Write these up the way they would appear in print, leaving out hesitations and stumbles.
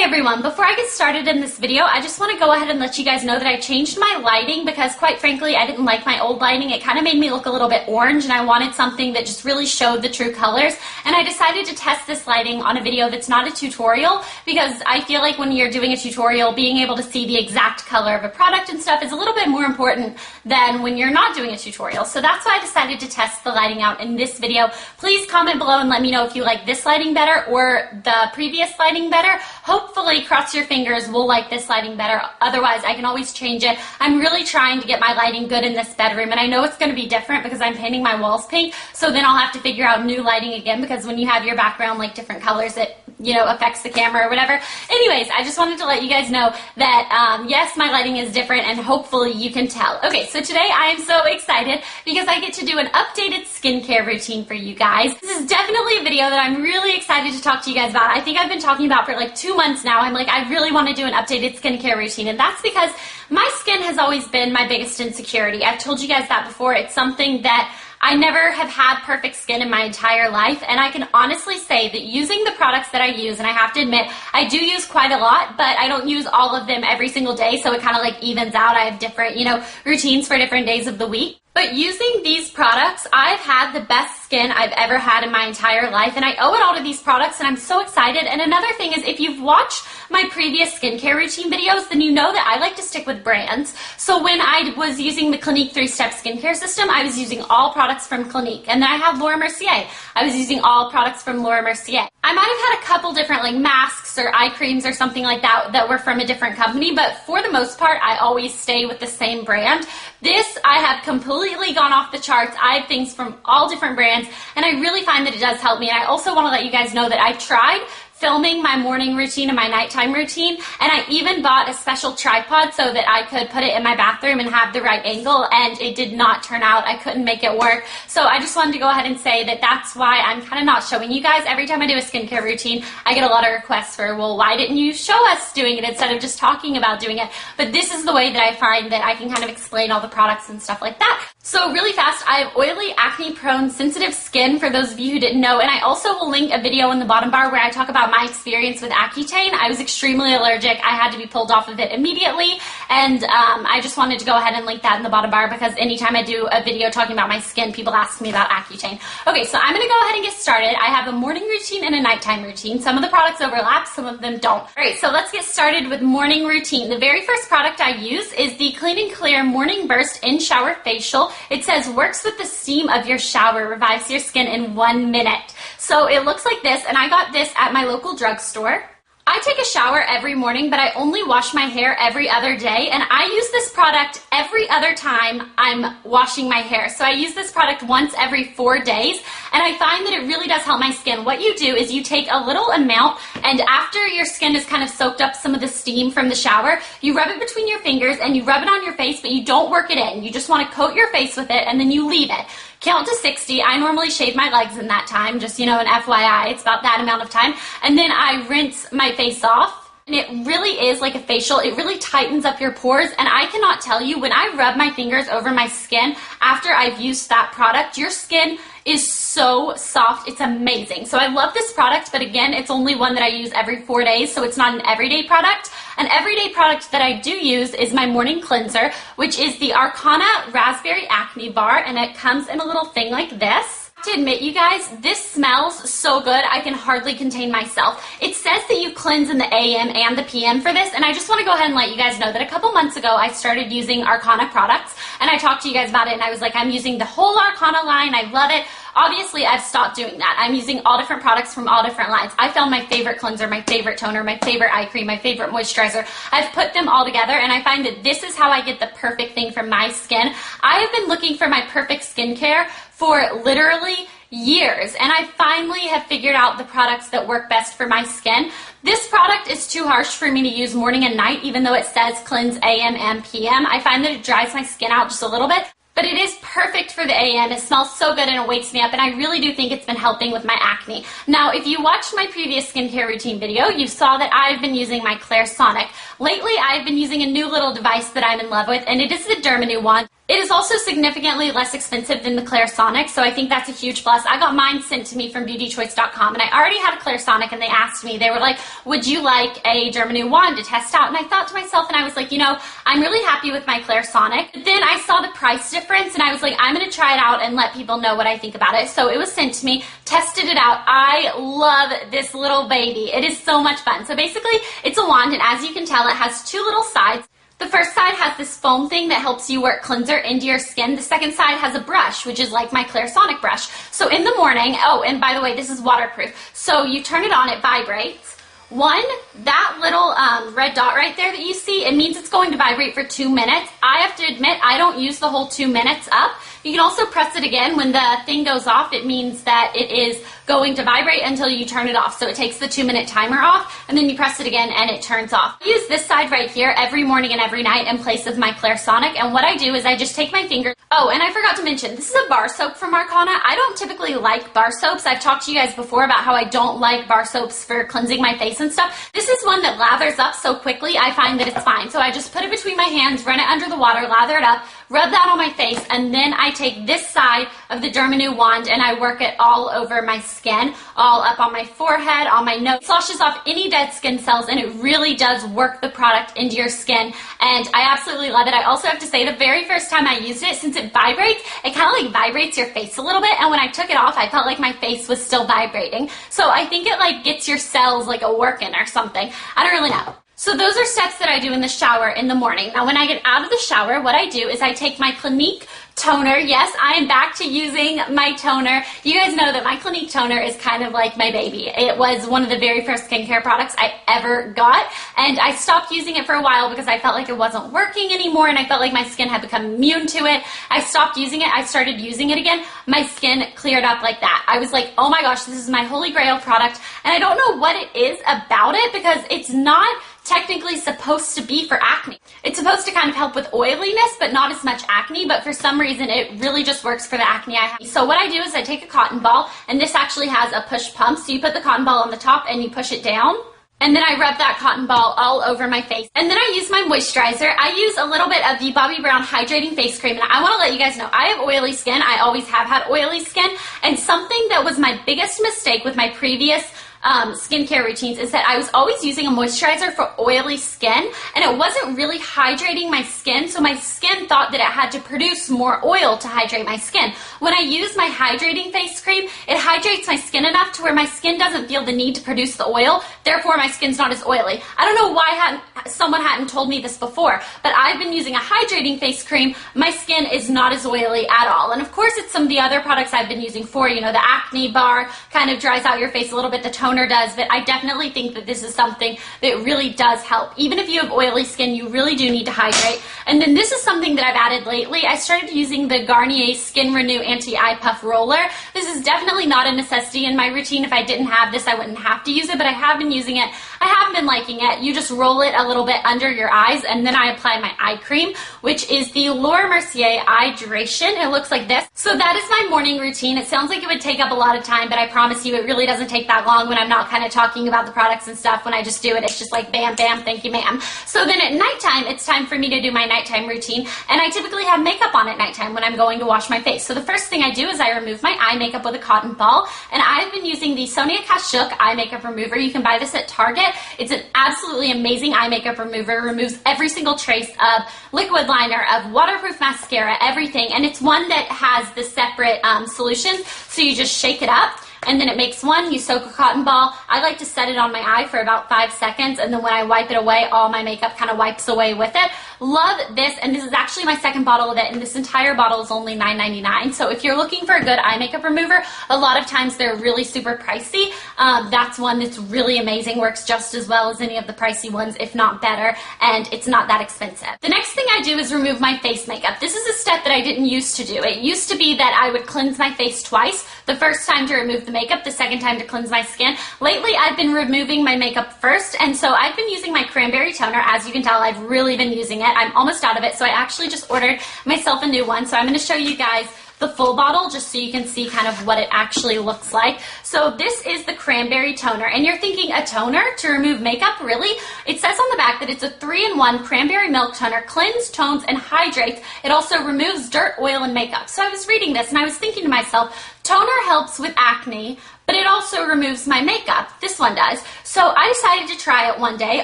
everyone, before I get started in this video, I just want to go ahead and let you guys know that I changed my lighting because quite frankly, I didn't like my old lighting. It kind of made me look a little bit orange and I wanted something that just really showed the true colors. And I decided to test this lighting on a video that's not a tutorial because I feel like when you're doing a tutorial, being able to see the exact color of a product and stuff is a little bit more important than when you're not doing a tutorial. So that's why I decided to test the lighting out in this video. Please comment below and let me know if you like this lighting better or the previous lighting better. Hopefully, cross your fingers, we'll like this lighting better. Otherwise, I can always change it. I'm really trying to get my lighting good in this bedroom, and I know it's going to be different because I'm painting my walls pink, so then I'll have to figure out new lighting again because when you have your background like different colors, it affects the camera or whatever. Anyways, I just wanted to let you guys know that, yes, my lighting is different, and hopefully you can tell. Okay, so today I am so excited because I get to do an updated skincare routine for you guys. This is definitely a video that I'm really excited to talk to you guys about. I think I've been talking about for like 2 months now. I'm like, I really want to do an updated skincare routine, and that's because my skin has always been my biggest insecurity. I've told you guys that before. It's something that I never have had perfect skin in my entire life, and I can honestly say that using the products that I use, and I have to admit, I do use quite a lot, but I don't use all of them every single day, so it kind of like evens out. I have different, routines for different days of the week. But using these products, I've had the best skin I've ever had in my entire life, and I owe it all to these products, and I'm so excited. And another thing is, if you've watched my previous skincare routine videos, then you know that I like to stick with brands. So when I was using the Clinique 3-step skincare system, I was using all products from Clinique. And then I have Laura Mercier. I was using all products from Laura Mercier. I might have had a couple different like masks or eye creams or something like that that were from a different company, but for the most part, I always stay with the same brand. This, I have completely gone off the charts. I have things from all different brands, and I really find that it does help me. And I also want to let you guys know that I tried filming my morning routine and my nighttime routine, and I even bought a special tripod so that I could put it in my bathroom and have the right angle, and it did not turn out. I couldn't make it work. So I just wanted to go ahead and say that that's why I'm kind of not showing you guys. Every time I do a skincare routine, I get a lot of requests for, well, why didn't you show us doing it instead of just talking about doing it? But this is the way that I find that I can kind of explain all the products and stuff like that. So really fast, I have oily, acne-prone, sensitive skin, for those of you who didn't know, and I also will link a video in the bottom bar where I talk about my experience with Accutane. I was extremely allergic. I had to be pulled off of it immediately, and I just wanted to go ahead and link that in the bottom bar because anytime I do a video talking about my skin, people ask me about Accutane. Okay, so I'm going to go ahead and get started. I have a morning routine and a nighttime routine. Some of the products overlap, some of them don't. All right, so let's get started with morning routine. The very first product I use is the Clean & Clear Morning Burst In-Shower Facial. It says, works with the steam of your shower, revives your skin in 1 minute. So it looks like this, and I got this at my local drugstore. I take a shower every morning, but I only wash my hair every other day, and I use this product every other time I'm washing my hair. So I use this product once every 4 days, and I find that it really does help my skin. What you do is you take a little amount, and after your skin has kind of soaked up some of the steam from the shower, you rub it between your fingers, and you rub it on your face, but you don't work it in. You just want to coat your face with it, and then you leave it. Count to 60. I normally shave my legs in that time, just, an FYI. It's about that amount of time. And then I rinse my face off. And it really is like a facial. It really tightens up your pores. And I cannot tell you, when I rub my fingers over my skin after I've used that product, your skin is so soft. It's amazing. So I love this product, but again, it's only one that I use every 4 days, so it's not an everyday product. An everyday product that I do use is my morning cleanser, which is the Arcana Raspberry Acne Bar, and it comes in a little thing like this. To admit, you guys, this smells so good, I can hardly contain myself. It says that you cleanse in the AM and the PM for this, and I just want to go ahead and let you guys know that a couple months ago, I started using Arcana products, and I talked to you guys about it, and I was like, I'm using the whole Arcana line, I love it. Obviously, I've stopped doing that. I'm using all different products from all different lines. I found my favorite cleanser, my favorite toner, my favorite eye cream, my favorite moisturizer. I've put them all together, and I find that this is how I get the perfect thing for my skin. I have been looking for my perfect skincare for literally years, and I finally have figured out the products that work best for my skin. This product is too harsh for me to use morning and night, even though it says cleanse AM and PM. I find that it dries my skin out just a little bit. But it is perfect for the AM. It smells so good and it wakes me up, and I really do think it's been helping with my acne. Now, if you watched my previous skincare routine video, you saw that I've been using my Clairsonic. Lately, I've been using a new little device that I'm in love with, and it is the Dermanu wand. It is also significantly less expensive than the Clarisonic, so I think that's a huge plus. I got mine sent to me from beautychoice.com, and I already had a Clarisonic, and they asked me, they were like, would you like a Dermanew wand to test out? And I thought to myself, and I was like, you know, I'm really happy with my Clarisonic. But then I saw the price difference, and I was like, I'm going to try it out and let people know what I think about it. So it was sent to me, tested it out. I love this little baby. It is so much fun. So basically, it's a wand, and as you can tell, it has two little sides. The first side has this foam thing that helps you work cleanser into your skin. The second side has a brush, which is like my Clarisonic brush. So in the morning, oh, and by the way, this is waterproof. So you turn it on, it vibrates. That little red dot right there that you see, it means it's going to vibrate for 2 minutes. I have to admit, I don't use the whole 2 minutes up. You can also press it again. When the thing goes off, it means that it is going to vibrate until you turn it off. So it takes the 2-minute timer off, and then you press it again and it turns off. I use this side right here every morning and every night in place of my Clarisonic, and what I do is I just take my finger. Oh, and I forgot to mention, this is a bar soap from Arcana. I don't typically like bar soaps. I've talked to you guys before about how I don't like bar soaps for cleansing my face and stuff. This is one that lathers up so quickly, I find that it's fine. So I just put it between my hands, run it under the water, lather it up, rub that on my face, and then I take this side of the Dermanew wand and I work it all over my skin, all up on my forehead, on my nose. It flushes off any dead skin cells, and it really does work the product into your skin, and I absolutely love it. I also have to say, the very first time I used it, since it vibrates, it kind of like vibrates your face a little bit, and when I took it off, I felt like my face was still vibrating. So I think it like gets your cells like a working or something. I don't really know. So those are steps that I do in the shower in the morning. Now when I get out of the shower, what I do is I take my Clinique toner. Yes, I am back to using my toner. You guys know that my Clinique toner is kind of like my baby. It was one of the very first skincare products I ever got, and I stopped using it for a while because I felt like it wasn't working anymore, and I felt like my skin had become immune to it. I stopped using it. I started using it again. My skin cleared up like that. I was like, oh my gosh, this is my holy grail product, and I don't know what it is about it because it's not technically supposed to be for acne. It's supposed to kind of help with oiliness, but not as much acne, but for some reason it really just works for the acne I have. So what I do is I take a cotton ball, and this actually has a push pump, so you put the cotton ball on the top and you push it down, and then I rub that cotton ball all over my face. And then I use my moisturizer. I use a little bit of the Bobbi Brown Hydrating Face Cream, and I want to let you guys know, I have oily skin. I always have had oily skin, and something that was my biggest mistake with my previous skincare routines is that I was always using a moisturizer for oily skin, and it wasn't really hydrating my skin, so my skin thought that it had to produce more oil to hydrate my skin. When I use my hydrating face cream, it hydrates my skin enough to where my skin doesn't feel the need to produce the oil, therefore my skin's not as oily. I don't know why someone hadn't told me this before, but I've been using a hydrating face cream. My skin is not as oily at all, and of course it's some of the other products I've been using for, you know, the acne bar kind of dries out your face a little bit, the toner does, but I definitely think that this is something that really does help. Even if you have oily skin, you really do need to hydrate. And then this is something that I've added lately. I started using the Garnier Skin Renew Anti-Eye Puff Roller. This is definitely not a necessity in my routine. If I didn't have this, I wouldn't have to use it, but I have been using it. I have been liking it. You just roll it a little bit under your eyes, and then I apply my eye cream, which is the Laura Mercier Hydration. It looks like this. So that is my morning routine. It sounds like it would take up a lot of time, but I promise you it really doesn't take that long when I'm not kind of talking about the products and stuff. When I just do it, it's just like bam, bam, thank you, ma'am. So then at nighttime, it's time for me to do my nighttime routine, and I typically have makeup on at nighttime when I'm going to wash my face. So the first thing I do is I remove my eye makeup with a cotton ball, and I've been using the Sonia Kashuk eye makeup remover. You can buy this at Target. It's an absolutely amazing eye makeup remover. It removes every single trace of liquid liner, of waterproof mascara, everything, and it's one that has the separate solutions, so you just shake it up, and then it makes one. You soak a cotton ball. I like to set it on my eye for about 5 seconds, and then when I wipe it away, all my makeup kind of wipes away with it. Love this, and this is actually my second bottle of it, and this entire bottle is only $9.99. So if you're looking for a good eye makeup remover, a lot of times they're really super pricey. That's one that's really amazing, works just as well as any of the pricey ones, if not better, and it's not that expensive. The next thing I do is remove my face makeup. This is a step that I didn't used to do. It used to be that I would cleanse my face twice. The first time to remove the makeup, the second time to cleanse my skin. Lately, I've been removing my makeup first, and so I've been using my cranberry toner. As you can tell, I've really been using it. I'm almost out of it, so I actually just ordered myself a new one, so I'm going to show you guys the full bottle just so you can see kind of what it actually looks like. So this is the cranberry toner, and you're thinking a toner to remove makeup? Really? It says on the back that it's a 3-in-1 cranberry milk toner, cleanses, tones, and hydrates. It also removes dirt, oil, and makeup. So I was reading this and I was thinking to myself, toner helps with acne, but it also removes my makeup. This one does. So I decided to try it one day.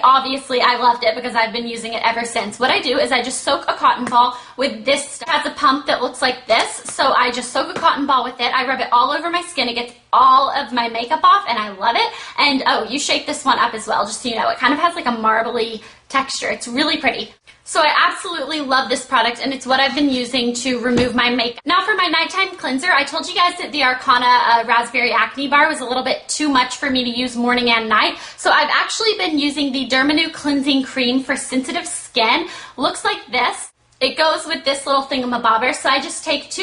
Obviously, I loved it because I've been using it ever since. What I do is I just soak a cotton ball with this. It has a pump that looks like this. So I just soak a cotton ball with it. I rub it all over my skin. It gets all of my makeup off, and I love it. And oh, you shake this one up as well, just so you know. It kind of has like a marbly texture. It's really pretty. So I absolutely love this product, and it's what I've been using to remove my makeup. Now for my nighttime cleanser, I told you guys that the Arcana Raspberry Acne Bar was a little bit too much for me to use morning and night. So I've actually been using the Dermanew Cleansing Cream for sensitive skin. Looks like this. It goes with this little thingamabobber, so I just take 2